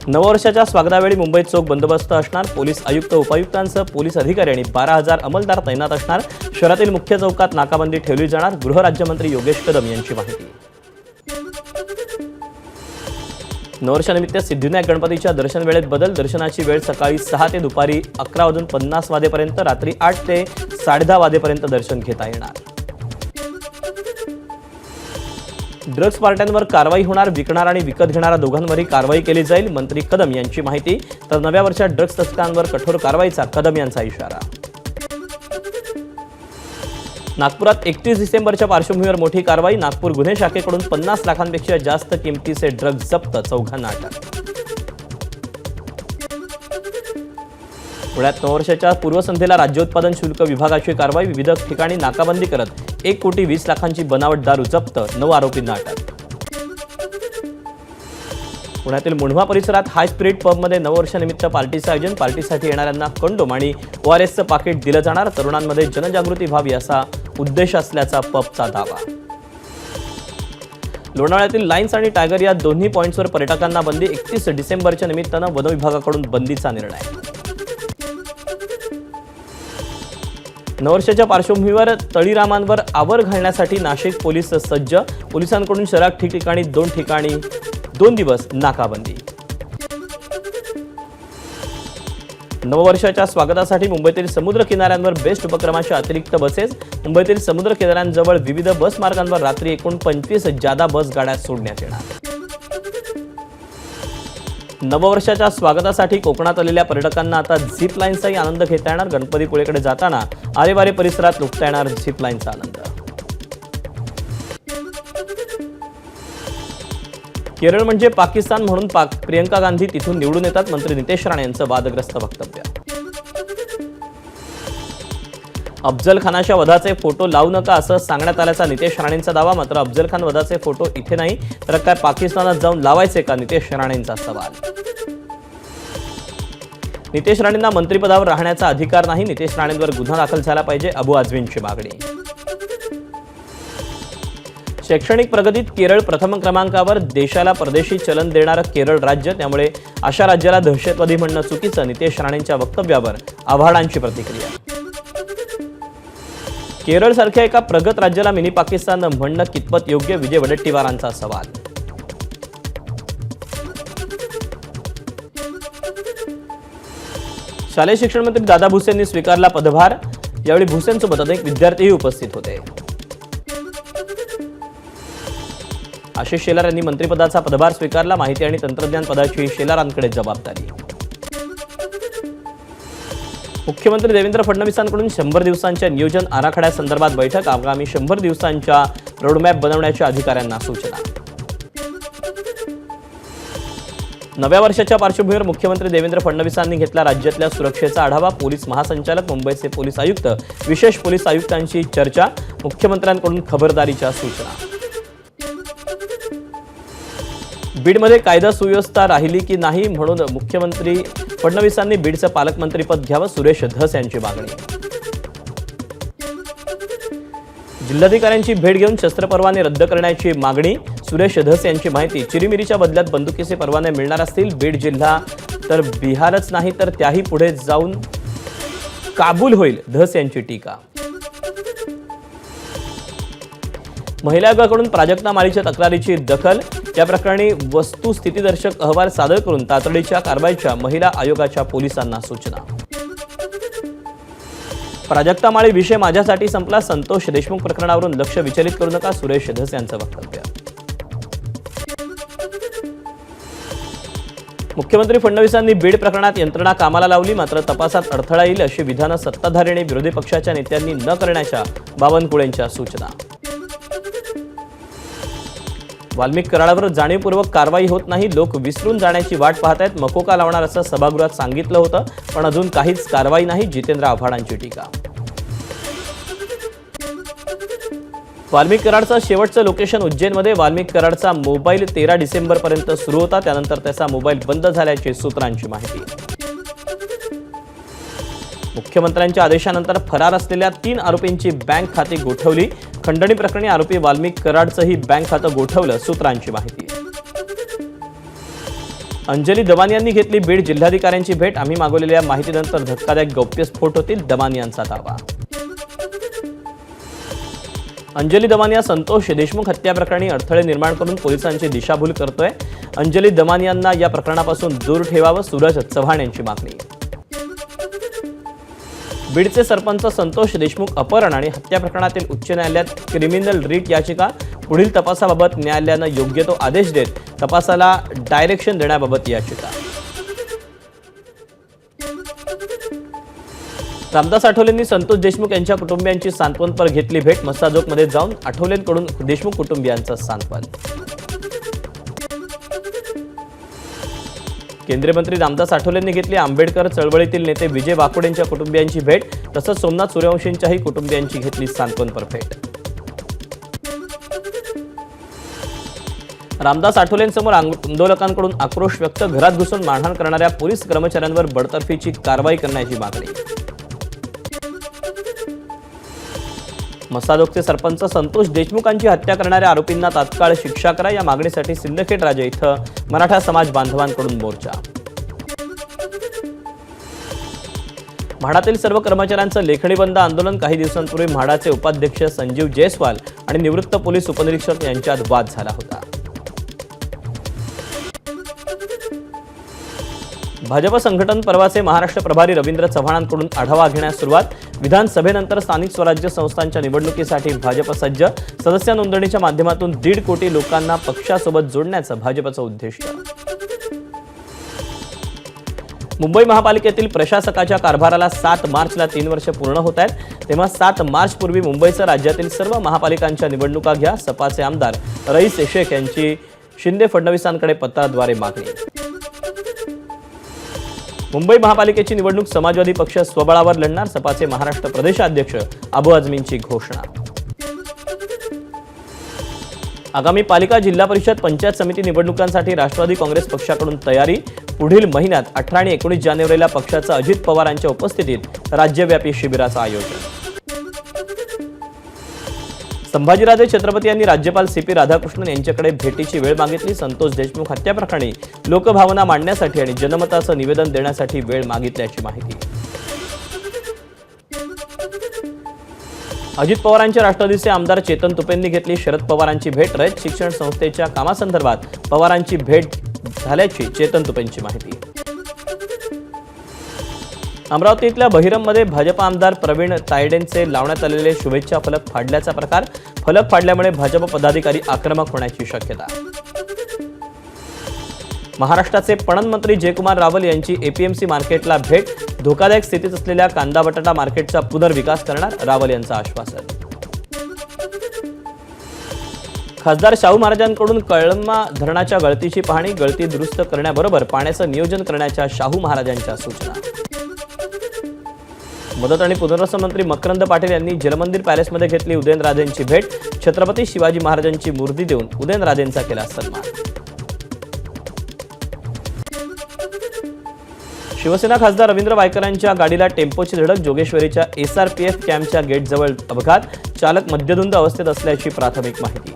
नववर्षाच्या स्वागतावेळी मुंबईत चोख बंदोबस्त असणार। पोलीस आयुक्त उपायुक्तांसह पोलीस अधिकारी आणि 12,000 अंमलदार तैनात असणार। शहरातील मुख्य चौकात नाकाबंदी ठेवली जाणार। गृहराज्यमंत्री योगेश कदम यांची माहिती। नववर्षानिमित्त सिद्धिविनायक गणपतीच्या दर्शन वेळेत बदल। दर्शनाची वेळ सकाळी 6 ते दुपारी 11:50 वाजेपर्यंत, रात्री 8 ते 10:30 वाजेपर्यंत दर्शन घेता येणार। ड्रग्ज पार्ट्यांवर कारवाई होणार। विकणार आणि विकत घेणाऱ्या दोघांवरही कारवाई केली जाईल। मंत्री कदम यांची माहिती। तर नव्या वर्षात ड्रग्ज तस्करांवर कठोर कारवाईचा कदम यांचा इशारा। नागपुरात 31 डिसेंबरच्या पार्श्वभूमीवर मोठी कारवाई। नागपूर गुन्हे शाखेकडून 50 लाखांपेक्षा जास्त किमतीचे ड्रग्ज जप्त, 4घांना अटक। पुण्यात नववर्षाच्या पूर्वसंध्येला राज्य उत्पादन शुल्क विभागाची कारवाई। विविध ठिकाणी नाकाबंदी करत 1,20,00,000ची बनावट दारू जप्त, 9 आरोपींना अटक। पुण्यातील मुंढवा परिसरात हाय स्पिरिट पबमध्ये नववर्षानिमित्त पार्टीचं आयोजन। पार्टीसाठी येणाऱ्यांना कंडोम आणि ORSचं पाकिट दिलं जाणार। तरुणांमध्ये जनजागृती व्हावी असा उद्देश असल्याचा पबचा दावा। लोणावळ्यातील लाईन्स आणि टायगर या दोन्ही पॉइंट्सवर पर्यटकांना बंदी। 31 डिसेंबरच्या निमित्तानं वन विभागाकडून बंदीचा निर्णय। नववर्षाच्या पार्श्वभूमीवर तळीरामांवर आवर घालण्यासाठी नाशिक पोलीस सज्ज। पोलिसांकडून शहरात ठिकठिकाणी 2 दिवस नाकाबंदी। नववर्षाच्या स्वागतासाठी मुंबईतील समुद्र किनाऱ्यांवर बेस्ट उपक्रमाच्या अतिरिक्त बसेस। मुंबईतील समुद्र किनाऱ्यांजवळ विविध बस मार्गांवर रात्री एकूण 25 जादा बस गाड्या सोडण्यात येणार। नववर्षाच्या स्वागतासाठी कोकणात आलेल्या पर्यटकांना आता झिप लाईनचाही आनंद घेता येणार। गणपतीपुळेकडे जाताना आरेवारे परिसरात लुटता येणार झिप लाईनचा आनंद। केरळ म्हणजे पाकिस्तान म्हणून प्रियंका गांधी तिथून निवडून येतात। मंत्री नितेश राणे यांचं वादग्रस्त वक्तव्य। अफजल खानाच्या वधाचे फोटो लावू नका असं सांगण्यात आल्याचा नितेश राणेंचा दावा। मात्र अफजल खान वधाचे फोटो इथे नाही तर काय पाकिस्तानात जाऊन लावायचे का, नितेश राणेंचा सवाल। नितेश राणेंना मंत्रिपदावर राहण्याचा अधिकार नाही। नितेश राणेंवर गुन्हा दाखल झाला पाहिजे, अबू आझमींची मागणी। शैक्षणिक प्रगतीत केरळ प्रथम क्रमांकावर। देशाला परदेशी चलन देणारं केरळ राज्य, त्यामुळे अशा राज्याला दहशतवादी म्हणणं चुकीचं। नितेश राणेंच्या वक्तव्यावर आव्हाडांची प्रतिक्रिया। केरळ सारख्या एका प्रगत राज्याला मिनी पाकिस्तान म्हणणं कितपत योग्य, विजय वडेट्टीवारांचा सवाल। शालेय शिक्षण मंत्री दादा भुसेंनी स्वीकारला पदभार। यावेळी भुसेंसोबत अनेक विद्यार्थीही उपस्थित होते। आशिष शेलार यांनी मंत्रिपदाचा पदभार स्वीकारला। माहिती आणि तंत्रज्ञान पदाची शेलारांकडे जबाबदारी। मुख्यमंत्री देवेंद्र फडणवीसांकडून 100 दिवसांच्या नियोजन आराखड्यासंदर्भात बैठक। आगामी 100 दिवसांच्या रोडमॅप बनवण्याच्या अधिकाऱ्यांना सूचना। नव्या वर्षाच्या पार्श्वभूमीवर मुख्यमंत्री देवेंद्र फडणवीसांनी घेतला राज्यातल्या सुरक्षेचा आढावा। पोलीस महासंचालक, मुंबईचे पोलीस आयुक्त, विशेष पोलीस आयुक्तांशी चर्चा। मुख्यमंत्र्यांकडून खबरदारीच्या सूचना। बीडमध्ये कायदा सुव्यवस्था राहिली की नाही म्हणून मुख्यमंत्री फडणवीसांनी बीडचं पालकमंत्रीपद घ्यावं, सुरेश धस यांची मागणी। जिल्हाधिकाऱ्यांची भेट घेऊन शस्त्रपरवाने रद्द करण्याची मागणी, सुरेश धस यांची माहिती। चिरीमिरीच्या बदल्यात बंदुकीचे परवाने मिळणार असतील। बीड जिल्हा तर बिहारच नाही तर त्याही पुढे जाऊन काबूल होईल, धस यांची टीका। महिला आयोगाकडून प्राजक्ता माळीच्या तक्रारीची दखल। या प्रकरणी वस्तुस्थितीदर्शक अहवाल सादर करून तातडीच्या कारवाईच्या महिला आयोगाच्या पोलिसांना सूचना। प्राजक्ता माळी विषय माझ्यासाठी संपला। संतोष देशमुख प्रकरणावरून लक्ष विचलित करू नका, सुरेश धस यांचं वक्तव्य। मुख्यमंत्री फडणवीसांनी बीड प्रकरणात यंत्रणा कामाला लावली, मात्र तपासात अडथळा येईल अशी विधानं सत्ताधारी आणि विरोधी पक्षाच्या नेत्यांनी न करण्याच्या बावनकुळेंच्या सूचना। वाल्मिक कराडावर जाणीवपूर्वक कारवाई होत नाही, लोक विसरून जाण्याची वाट पाहत आहेत। मकोका लावणार असं सभागृहात सांगितलं होतं, पण अजून काहीच कारवाई नाही, जितेंद्र आव्हाडांची टीका। वाल्मिक कराडचं शेवटचं लोकेशन उज्जैनमध्ये। वाल्मिक कराडचा मोबाईल 13 डिसेंबरपर्यंत सुरू होता, त्यानंतर त्याचा मोबाईल बंद झाल्याची सूत्रांची माहिती। मुख्यमंत्र्यांच्या आदेशानंतर फरार असलेल्या 3 आरोपींची बँक खाती गोठवली। खंडणी प्रकरणी आरोपी वाल्मिक कराडचंही बँक खातं गोठवलं, सूत्रांची माहिती। अंजली दमानी यांनी घेतली बीड जिल्हाधिकाऱ्यांची भेट. आम्ही मागवलेल्या माहितीनंतर धक्कादायक गौप्यस्फोट होतील, दमानी यांचा दावा. अंजली दमानिया संतोष देशमुख हत्या प्रकरणी अडथळे निर्माण करून पोलिसांची दिशाभूल करतोय. अंजली दमानियांना या प्रकरणापासून दूर ठेवावं, सूरज चव्हाण यांची मागणी. बीडचे सरपंच संतोष देशमुख अपहरण आणि हत्या प्रकरणातील उच्च न्यायालयात क्रिमिनल रिट याचिका. पुढील तपासाबाबत न्यायालयानं योग्य तो आदेश देत तपासाला डायरेक्शन देण्याबाबत याचिका. रामदास आठवलेंनी संतोष देशमुख यांच्या कुटुंबियांची सांत्वनपर घेतली भेट. मस्साजोगमध्ये जाऊन आठवलेंकडून देशमुख कुटुंबियांचं सांत्वन. केंद्रीय मंत्री रामदास आठवलेंनी घेतली आंबेडकर चळवळीतील नेते विजय वाकोडेंच्या कुटुंबियांची भेट. तसंच सोमनाथ सूर्यवंशींच्याही कुटुंबियांची घेतली सांत्वनपर भेट. रामदास आठवलेंसमोर आंदोलकांकडून आक्रोश व्यक्त. घरात घुसून मारहाण करणाऱ्या पोलीस कर्मचाऱ्यांवर बडतर्फीची कारवाई करण्याची मागणी. मस्साजोगचे सरपंच संतोष देशमुखांची हत्या करणाऱ्या आरोपींना तात्काळ शिक्षा करा या मागणीसाठी सिंदखेड राजा इथं मराठा समाज बांधवांकडून मोर्चा. म्हाडातील सर्व कर्मचाऱ्यांचं लेखणी बंद आंदोलन. काही दिवसांपूर्वी म्हाडाचे उपाध्यक्ष संजीव जयस्वाल आणि निवृत्त पोलीस उपनिरीक्षक यांच्यात वाद झाला होता. भाजप संघटन पर्वाचे महाराष्ट्र प्रभारी रवींद्र चव्हाणांकडून आढावा घेण्यास सुरुवात. विधानसभेनंतर स्थानिक स्वराज्य संस्थांच्या निवडणुकीसाठी भाजप सज्ज. सदस्य नोंदणीच्या माध्यमातून 1.5 कोटी लोकांना पक्षासोबत जोडण्याचं भाजपचं उद्दिष्ट. मुंबई महापालिकेतील प्रशासकाच्या कारभाराला 7 मार्चला 3 वर्ष पूर्ण होत आहेत. तेव्हा 7 मार्चपूर्वी मुंबईसह राज्यातील सर्व महापालिकांच्या निवडणुका घ्या. सपाचे आमदार रईस शेख यांची शिंदे फडणवीसांकडे पत्राद्वारे मागणी. मुंबई महापालिकेची निवडणूक समाजवादी पक्ष स्वबळावर लढणार. सपाचे महाराष्ट्र प्रदेशाध्यक्ष अबू आझमींची घोषणा. आगामी पालिका, जिल्हा परिषद, पंचायत समिती निवडणुकांसाठी राष्ट्रवादी काँग्रेस पक्षाकडून तयारी. पुढील महिन्यात 18 आणि 19 जानेवारीला पक्षाचं अजित पवारांच्या उपस्थितीत राज्यव्यापी शिबिराचं आयोजन. संभाजीराजे छत्रपती यांनी राज्यपाल CP राधाकृष्णन यांच्याकडे भेटीची वेळ मागितली. संतोष देशमुख हत्या प्रकरणी लोकभावना मांडण्यासाठी आणि जनमताचं निवेदन देण्यासाठी वेळ मागितल्याची माहिती. अजित पवारांच्या राष्ट्रवादीचे आमदार चेतन तुपेंनी घेतली शरद पवारांची भेट. रयत शिक्षण संस्थेच्या कामासंदर्भात पवारांची भेट झाल्याची चेतन तुपेंची माहिती. अमरावतीतल्या बहिरममध्ये भाजप आमदार प्रवीण तायडेंचे लावण्यात आलेले शुभेच्छा फलक फाडल्याचा प्रकार. फलक फाडल्यामुळे भाजप पदाधिकारी आक्रमक होण्याची शक्यता. महाराष्ट्राचे पणन मंत्री जयकुमार रावल यांची APMC मार्केटला भेट. धोकादायक स्थितीत असलेल्या कांदा बटाटा मार्केटचा पुनर्विकास करणार, रावल यांचं आश्वासन. खासदार शाहू महाराजांकडून कळंबा धरणाच्या गळतीची पाहणी. गळती दुरुस्त करण्याबरोबर पाण्याचं नियोजन करण्याच्या शाहू महाराजांच्या सूचना. मदत आणि पुनर्वसन मंत्री मकरंद पाटील यांनी जलमंदिर पॅलेसमध्ये घेतली उदयनराजेंची भेट. छत्रपती शिवाजी महाराजांची मूर्ती देऊन उदयनराजेंचा केला सन्मान. शिवसेना खासदार रवींद्र वायकरांच्या गाडीला टेम्पोची धडक. जोगेश्वरीच्या SRPF कॅम्पच्या गेटजवळ अपघात. चालक मद्यधुंद अवस्थेत असल्याची प्राथमिक माहिती.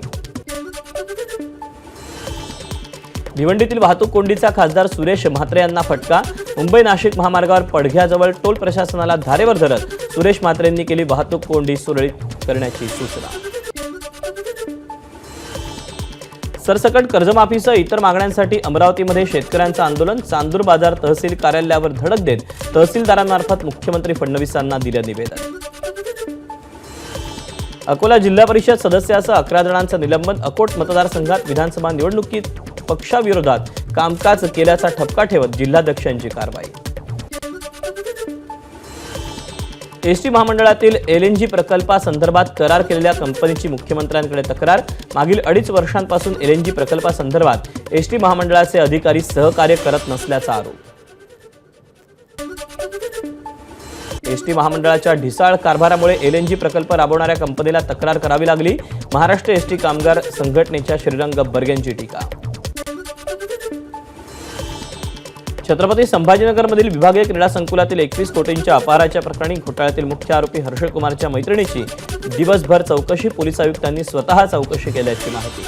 भिवंडीतील वाहतूक कोंडीचा खासदार सुरेश म्हात्रे यांना फटका. मुंबई नाशिक महामार्गावर पडघ्याजवळ टोल प्रशासनाला धारेवर धरत सुरेश म्हात्रेंनी केली वाहतूक कोंडी सुरळीत करण्याची सूचना. सरसकट कर्जमाफीसह इतर मागण्यांसाठी अमरावतीमध्ये शेतकऱ्यांचं आंदोलन. चांदूर बाजार तहसील कार्यालयावर धडक देत तहसीलदारांमार्फत मुख्यमंत्री फडणवीसांना दिलं निवेदन. अकोला जिल्हा परिषद सदस्यासह 11 जणांचं निलंबन. अकोट मतदारसंघात विधानसभा निवडणुकीत पक्षाविरोधात कामकाज केल्याचा ठपका ठेवत जिल्हाध्यक्षांची कारवाई. एसटी महामंडळातील LNG प्रकल्पासंदर्भात करार केलेल्या कंपनीची मुख्यमंत्र्यांकडे तक्रार. मागील 2.5 वर्षांपासून LNG प्रकल्पासंदर्भात एसटी महामंडळाचे अधिकारी सहकार्य करत नसल्याचा आरोप. एसटी महामंडळाच्या ढिसाळ कारभारामुळे LNG प्रकल्प राबवणाऱ्या कंपनीला तक्रार करावी लागली. महाराष्ट्र एसटी कामगार संघटनेच्या श्रीरंग बर्गेंची टीका. छत्रपती संभाजीनगरमधील विभागीय क्रीडा संकुलातील 21 कोटींच्या अपहाराच्या प्रकरणी घोटाळ्यातील मुख्य आरोपी हर्षल कुमारच्या मैत्रिणीची दिवसभर चौकशी. पोलीस आयुक्तांनी स्वतः चौकशी केल्याची माहिती.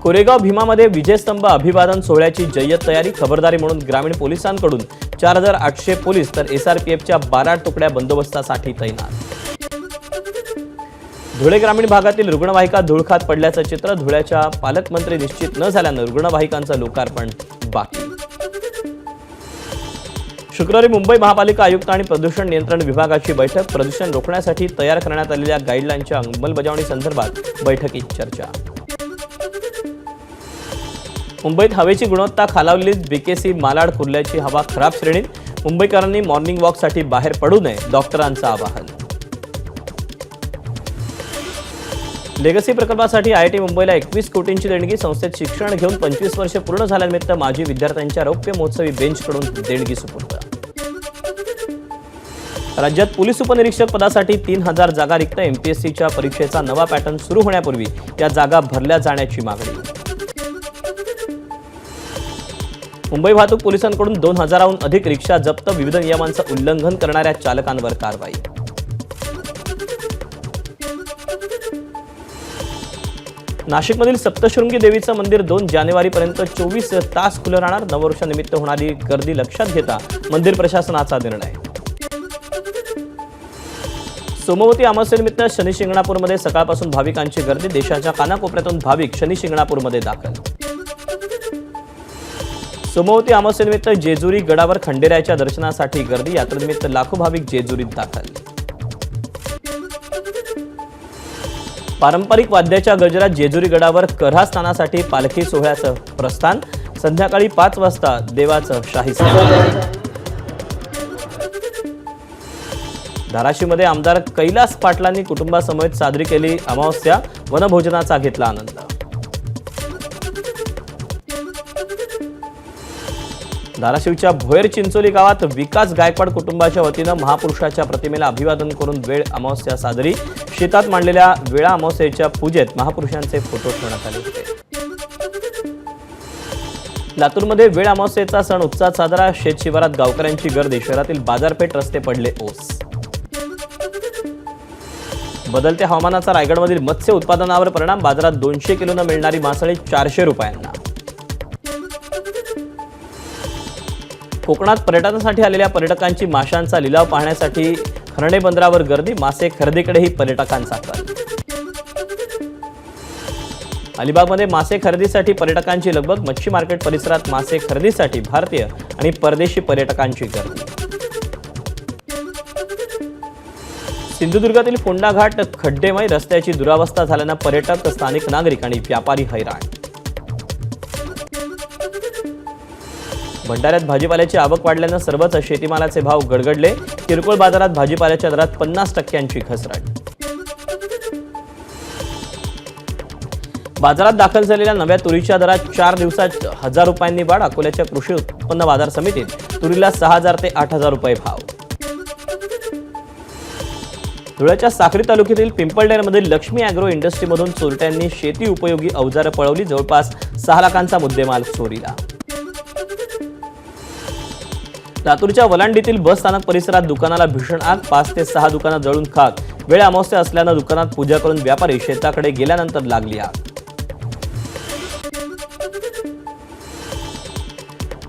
कोरेगाव भीमामध्ये विजयस्तंभ अभिवादन सोहळ्याची जय्यत तयारी, खबरदारी म्हणून ग्रामीण पोलिसांकडून 4800 पोलीस तर एसआरपीएफच्या 12 तुकड्या बंदोबस्तासाठी तैनात. धुळे ग्रामीण भागातील रुग्णवाहिका धूळ खात पडल्याचं चित्र, धुळ्याच्या पालकमंत्री निश्चित न झाल्यानं रुग्णवाहिकांचं लोकार्पण बाकी. शुक्रवारी मुंबई महापालिका आयुक्त आणि प्रदूषण नियंत्रण विभागाची बैठक, प्रदूषण रोखण्यासाठी तयार करण्यात आलेल्या गाईडलाईनच्या अंमलबजावणी संदर्भात बैठकीत चर्चा. मुंबईत हवेची गुणवत्ता खालावलीच, बीकेसी मालाड कुर्ल्याची हवा खराब श्रेणीत, मुंबईकरांनी मॉर्निंग वॉकसाठी बाहेर पडू नये, डॉक्टरांचं आवाहन. लेगसी प्रकल्पासाठी आयआयटी मुंबईला 21 कोटींची देणगी, संस्थेत शिक्षण घेऊन 25 वर्ष पूर्ण झाल्यानिमित्त माजी विद्यार्थ्यांच्या रौप्य महोत्सवी बेंचकडून देणगी सुपूर्द. राज्यात पोलीस उपनिरीक्षक पदासाठी 3000 जागा रिक्त, एमपीएससीच्या परीक्षेचा नवा पॅटर्न सुरू होण्यापूर्वी या जागा भरल्या जाण्याची मागणी. मुंबई वाहतूक पोलिसांकडून 2000हून अधिक रिक्षा जप्त, विविध नियमांचं उल्लंघन करणाऱ्या चालकांवर कारवाई. नाशिकमधील सप्तशृंगी देवीचं मंदिर 2 जानेवारीपर्यंत 24 तास खुलं राहणार, नववर्षानिमित्त होणारी गर्दी लक्षात घेता मंदिर प्रशासनाचा निर्णय. सोमवती अमावस्येनिमित्त शनी शिंगणापूरमध्ये सकाळपासून भाविकांची गर्दी, देशाच्या कानाकोपऱ्यातून भाविक शनी शिंगणापूरमध्ये दाखल. सोमवती अमावस्येनिमित्त जेजुरी गडावर खंडेरायाच्या दर्शनासाठी गर्दी, यात्रेनिमित्त लाखो भाविक जेजुरीत दाखल. पारंपरिक वाद्याच्या गजरात जेजुरी गडावर करहा स्नानासाठी पालखी सोहळ्याचं प्रस्थान, संध्याकाळी 5 वाजता देवाचं शाही स्नान. धाराशिवमध्ये आमदार कैलास पाटलांनी कुटुंबासमवेत साजरी केली अमावस्या, वनभोजनाचा घेतला आनंद. धाराशिवच्या भोयर चिंचोली गावात विकास गायकवाड कुटुंबाच्या वतीनं महापुरुषाच्या प्रतिमेला अभिवादन करून वेळ अमावस्या साजरी, शेतात मांडलेल्या वेळा अमावस्येच्या पूजेत महापुरुषांचे फोटो ठेवण्यात आले होते. लातूरमध्ये वेळ अमावस्येचा सण उत्साहात साजरा, शेत शिवारात गावकऱ्यांची गर्दी, शहरातील बाजारपेठ रस्ते पडले ओस. बदलत्या हवामानाचा रायगडमधील मत्स्य उत्पादनावर परिणाम, बाजारात 200 किलोनं मिळणारी मासळी 400 रुपयांना. कोकणात पर्यटनासाठी आलेल्या पर्यटकांची माशांचा लिलाव पाहण्यासाठी खर्डे बंदरावर गर्दी, मासे खरेदीकडेही पर्यटकांचा कल. अलिबागमध्ये मासे खरेदीसाठी पर्यटकांची लगबग, मच्छी मार्केट परिसरात मासे खरेदीसाठी भारतीय आणि परदेशी पर्यटकांची गर्दी. सिंधुदुर्गातील फोंडा घाट खड्डेमय, रस्त्याची दुरावस्था झाल्यानं पर्यटक, स्थानिक नागरिक आणि व्यापारी हैराण. भंडाऱ्यात भाजीपाल्याची आवक वाढल्यानं सर्वच शेतीमालाचे भाव गडगडले, किरकोळ बाजारात भाजीपाल्याच्या दरात 50% घसरण. बाजारात दाखल झालेल्या नव्या तुरीच्या दरात 4 दिवसात 1000 रुपयांनी वाढ, अकोल्याच्या कृषी उत्पन्न बाजार समितीत तुरीला 6000 ते 8000 रुपये भाव. धुळ्याच्या साक्री तालुक्यातील पिंपळनेरमधील लक्ष्मी अॅग्रो इंडस्ट्रीमधून चोरट्यांनी शेती उपयोगी अवजारं पळवली, जवळपास 6 लाखांचा मुद्देमाल चोरीला. लातूरच्या वलांडीतील बस स्थानक परिसरात दुकानाला भीषण आग, 5 ते 6 दुकानं जळून खाक, वेळ अमावस्या असल्यानं दुकानात पूजा करून व्यापारी शेताकडे गेल्यानंतर लागली आग.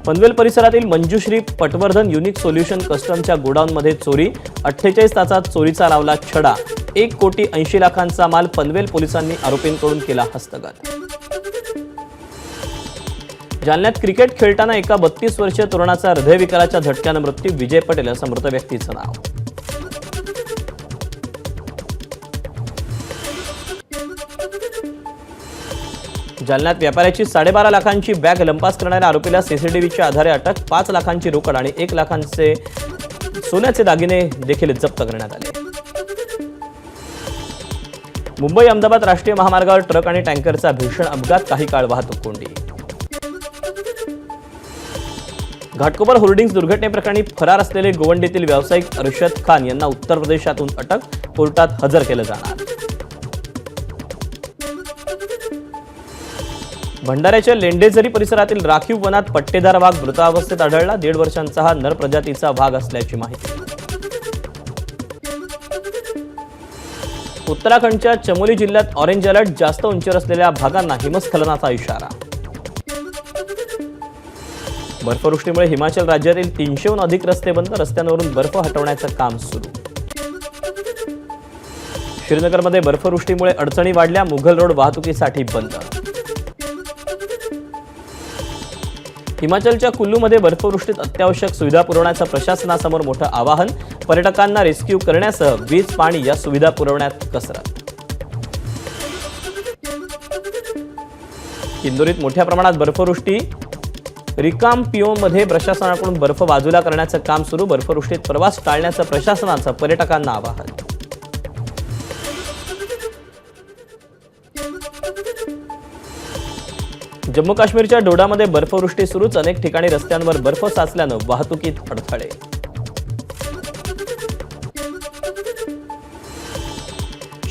पनवेल परिसरातील मंजुश्री पटवर्धन युनिक सोल्युशन कस्टमच्या गोडाऊनमध्ये चोरी, 48 तासात चोरीचा लावला छडा, 1,80,00,000 माल, पनवेल पोलिसांनी आरोपींकडून केला हस्तगत. जालन्यात क्रिकेट खेळताना एका 32 वर्षीय तरुणाचा हृदयविकाराच्या झटक्यानं मृत्यू, विजय पटेल असं मृत व्यक्तीचं नाव. जालन्यात व्यापाऱ्याची 12.5 लाखांची बॅग लंपास करणाऱ्या आरोपीला सीसीटीव्हीच्या आधारे अटक, 5 लाखांची रोकड आणि 1 लाखांचे सोन्याचे दागिने देखील जप्त करण्यात आले. मुंबई अहमदाबाद राष्ट्रीय महामार्गावर ट्रक आणि टँकरचा भीषण अपघात, काही काळ वाहतूक कोंडी. घाटकोपर होर्डिंग्स दुर्घटनेप्रकरणी फरार असलेले गोवंडीतील व्यावसायिक अर्शद खान यांना उत्तर प्रदेशातून अटक, कोर्टात हजर केलं जाणार. भंडाऱ्याच्या लेंडेझरी परिसरातील राखीव वनात पट्टेदार वाघ मृतावस्थेत आढळला, 1.5 वर्षांचा हा नर प्रजातीचा वाघ असल्याची माहिती. उत्तराखंडच्या चमोली जिल्ह्यात ऑरेंज अलर्ट, जास्त उंचीवर असलेल्या भागांना हिमस्खलनाचा इशारा. बर्फवृष्टीमुळे हिमाचल राज्यातील 300हून अधिक रस्ते बंद, रस्त्यांवरून बर्फ हटवण्याचं काम सुरू. श्रीनगरमध्ये बर्फवृष्टीमुळे अडचणी वाढल्या, मुघल रोड वाहतुकीसाठी बंद. हिमाचलच्या कुल्लूमध्ये बर्फवृष्टीत अत्यावश्यक सुविधा पुरवण्याचं प्रशासनासमोर मोठं आवाहन, पर्यटकांना रेस्क्यू करण्यासह वीज, पाणी या सुविधा पुरवण्यात कसरत. इंदोरीत मोठ्या प्रमाणात बर्फवृष्टी, रिकामपिओमध्ये प्रशासनाकडून बर्फ बाजूला करण्याचं काम सुरू. बर्फवृष्टीत प्रवास टाळण्याचं प्रशासनाचं पर्यटकांना आवाहन. जम्मू काश्मीरच्या डोडामध्ये बर्फवृष्टी सुरूच, अनेक ठिकाणी रस्त्यांवर बर्फ साचल्यानं वाहतुकीत अडथळे.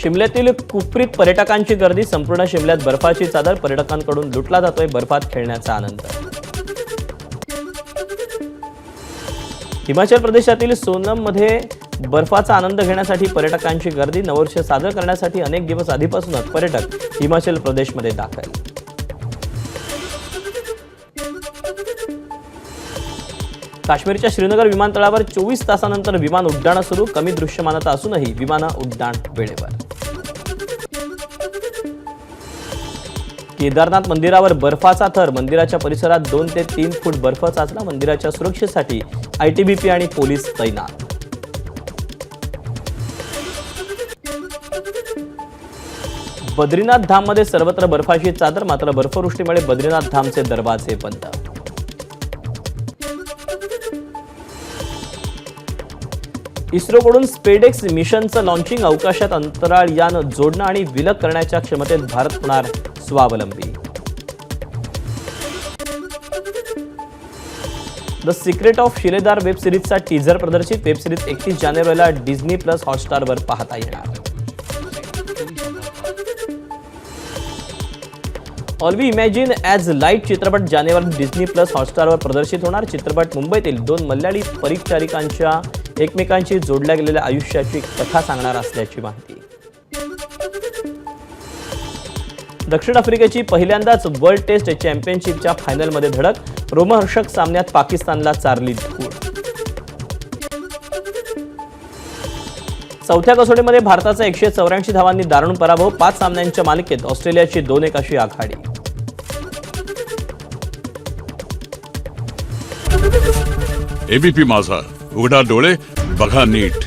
शिमल्यातील कुफरीत पर्यटकांची गर्दी, संपूर्ण शिमल्यात बर्फाची चादर, पर्यटकांकडून लुटला जातोय बर्फात खेळण्याचा आनंद. हिमाचल प्रदेशातील सोनममध्ये बर्फाचा आनंद घेण्यासाठी पर्यटकांची गर्दी, नववर्ष साजरं करण्यासाठी अनेक दिवस आधीपासूनच पर्यटक हिमाचल प्रदेशमध्ये दाखल. काश्मीरच्या श्रीनगर विमानतळावर 24 तासानंतर विमान उड्डाणं सुरू, कमी दृश्यमानता असूनही विमानं उड्डाण वेळेवर. केदारनाथ मंदिरावर बर्फाचा थर, मंदिराच्या परिसरात 2 ते 3 फूट बर्फ साचला, मंदिराच्या सुरक्षेसाठी आयटीबीपी आणि पोलीस तैनात. बद्रीनाथ धाममध्ये सर्वत्र बर्फाची चादर, मात्र बर्फवृष्टीमुळे बद्रीनाथ धामचे दरवाजे बंद. इस्रोकडून स्पेडेक्स मिशनचं लॉन्चिंग, अवकाशात अंतराळ यान जोडणं आणि विलग करण्याच्या क्षमतेत भारत होणार स्वावलंबी. The secret of Shiledar web सिरीजचा टीझर प्रदर्शित, वेब सिरीज 31 जानेवारीला डिझनी प्लस हॉटस्टारवर पाहता येणार. All we imagine as light चित्रपट जानेवारी डिझनी प्लस हॉटस्टारवर प्रदर्शित होणार. चित्रपट मुंबईतील 2 मल्याळी परिचारिकांच्या एकमेकांशी जोडल्या गेलेल्या आयुष्याची कथा सांगणार असल्याची माहिती. दक्षिण आफ्रिकेची पहिल्यांदाच वर्ल्ड टेस्ट चॅम्पियनशिपच्या फायनलमध्ये धडक, रोमहर्षक सामन्यात पाकिस्तानला चारली धूळ. चौथ्या कसोटीमध्ये भारताचा 184 धावांनी दारुण पराभव, 5 सामन्यांच्या मालिकेत ऑस्ट्रेलियाची 2-1 अशी आघाडी. एबीपी माझा, उघडा डोळे बघा नीट.